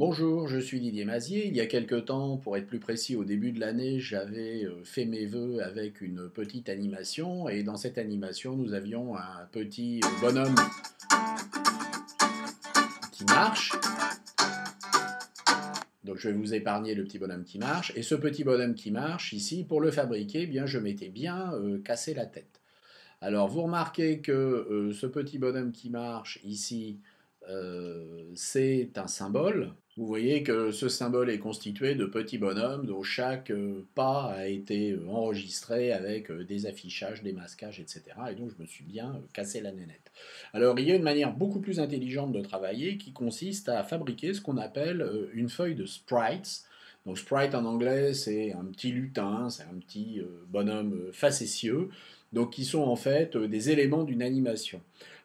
Bonjour, je suis Didier Mazier. Il y a quelque temps, pour être plus précis, au début de l'année, j'avais fait mes vœux avec une petite animation. Et dans cette animation, nous avions un petit bonhomme qui marche. Donc je vais vous épargner le petit bonhomme qui marche. Et ce petit bonhomme qui marche, ici, pour le fabriquer, eh bien, je m'étais bien cassé la tête. Alors vous remarquez que ce petit bonhomme qui marche ici, c'est un symbole. Vous voyez que ce symbole est constitué de petits bonhommes dont chaque pas a été enregistré avec des affichages, des masquages, etc. Et donc je me suis bien cassé la nénette. Alors il y a une manière beaucoup plus intelligente de travailler qui consiste à fabriquer ce qu'on appelle une feuille de sprites. Donc sprite en anglais c'est un petit lutin, c'est un petit bonhomme facétieux, donc qui sont en fait des éléments d'une animation.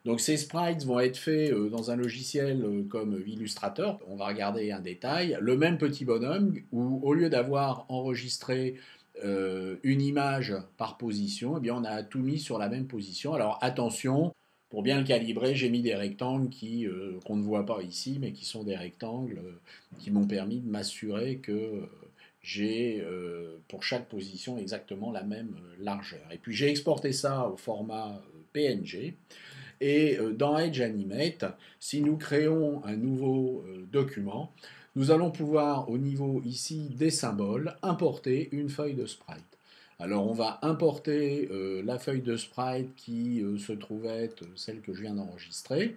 Donc ces sprites vont être faits dans un logiciel comme Illustrator. On va regarder un détail. Le même petit bonhomme où au lieu d'avoir enregistré une image par position, eh bien on a tout mis sur la même position. Alors attention, pour bien le calibrer, j'ai mis des rectangles qu'on ne voit pas ici, mais qui sont des rectangles qui m'ont permis de m'assurer que j'ai pour chaque position exactement la même largeur. Et puis j'ai exporté ça au format PNG. Et dans Edge Animate, si nous créons un nouveau document, nous allons pouvoir, au niveau ici des symboles, importer une feuille de sprite. Alors on va importer la feuille de sprite qui se trouve être celle que je viens d'enregistrer.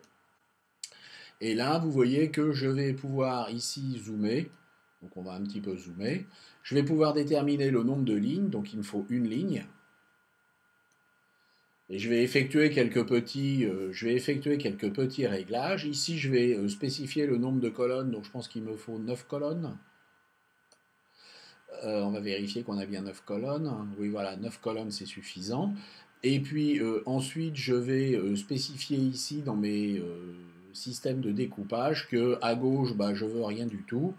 Et là, vous voyez que je vais pouvoir ici zoomer. Donc on va un petit peu zoomer. Je vais pouvoir déterminer le nombre de lignes. Donc il me faut une ligne. Et je vais effectuer quelques petits réglages. Ici, je vais spécifier le nombre de colonnes. Donc je pense qu'il me faut 9 colonnes. On va vérifier qu'on a bien 9 colonnes. Oui, voilà, 9 colonnes, c'est suffisant. Et puis ensuite, je vais spécifier ici dans mes systèmes de découpage que à gauche, bah, je veux rien du tout.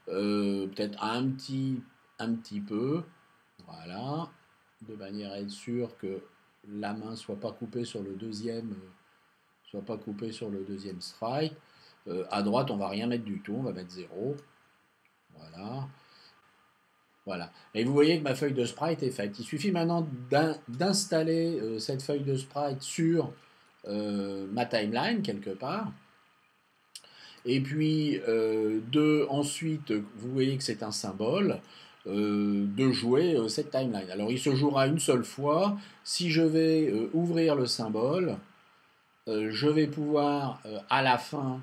Peut-être un petit peu. Voilà. De manière à être sûr que la main ne soit pas coupée sur le deuxième strike. À droite, on va rien mettre du tout. On va mettre 0. Voilà. Voilà. Et vous voyez que ma feuille de sprite est faite. Il suffit maintenant d'installer cette feuille de sprite sur ma timeline quelque part. Et puis ensuite, vous voyez que c'est un symbole, de jouer cette timeline. Alors il se jouera une seule fois. Si je vais ouvrir le symbole, je vais pouvoir, à la fin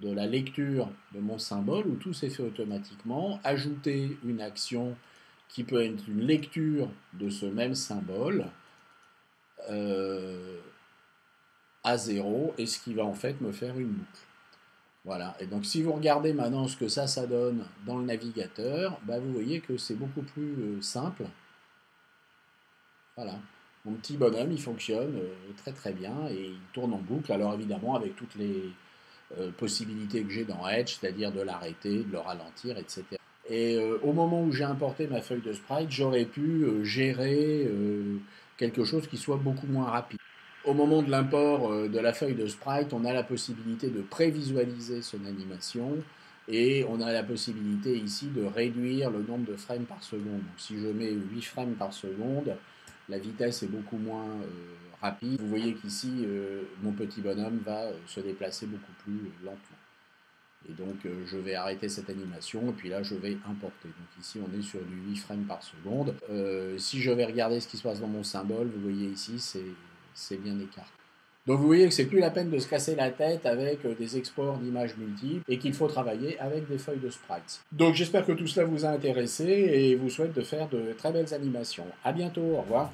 de la lecture de mon symbole, où tout s'est fait automatiquement, ajouter une action qui peut être une lecture de ce même symbole à 0, et ce qui va en fait me faire une boucle. Voilà, et donc si vous regardez maintenant ce que ça donne dans le navigateur, bah vous voyez que c'est beaucoup plus simple. Voilà, mon petit bonhomme, il fonctionne très très bien et il tourne en boucle, alors évidemment avec toutes les possibilités que j'ai dans Edge, c'est-à-dire de l'arrêter, de le ralentir, etc. Et au moment où j'ai importé ma feuille de sprite, j'aurais pu gérer quelque chose qui soit beaucoup moins rapide. Au moment de l'import de la feuille de sprite, on a la possibilité de prévisualiser son animation et on a la possibilité ici de réduire le nombre de frames par seconde. Donc, si je mets 8 frames par seconde, la vitesse est beaucoup moins rapide. Vous voyez qu'ici, mon petit bonhomme va se déplacer beaucoup plus lentement. Et donc je vais arrêter cette animation et puis là je vais importer. Donc ici on est sur du 8 frames par seconde. Si je vais regarder ce qui se passe dans mon symbole, vous voyez ici c'est bien écarté. Donc vous voyez que c'est plus la peine de se casser la tête avec des exports d'images multiples et qu'il faut travailler avec des feuilles de sprites. Donc j'espère que tout cela vous a intéressé et vous souhaite de faire de très belles animations. A bientôt, au revoir.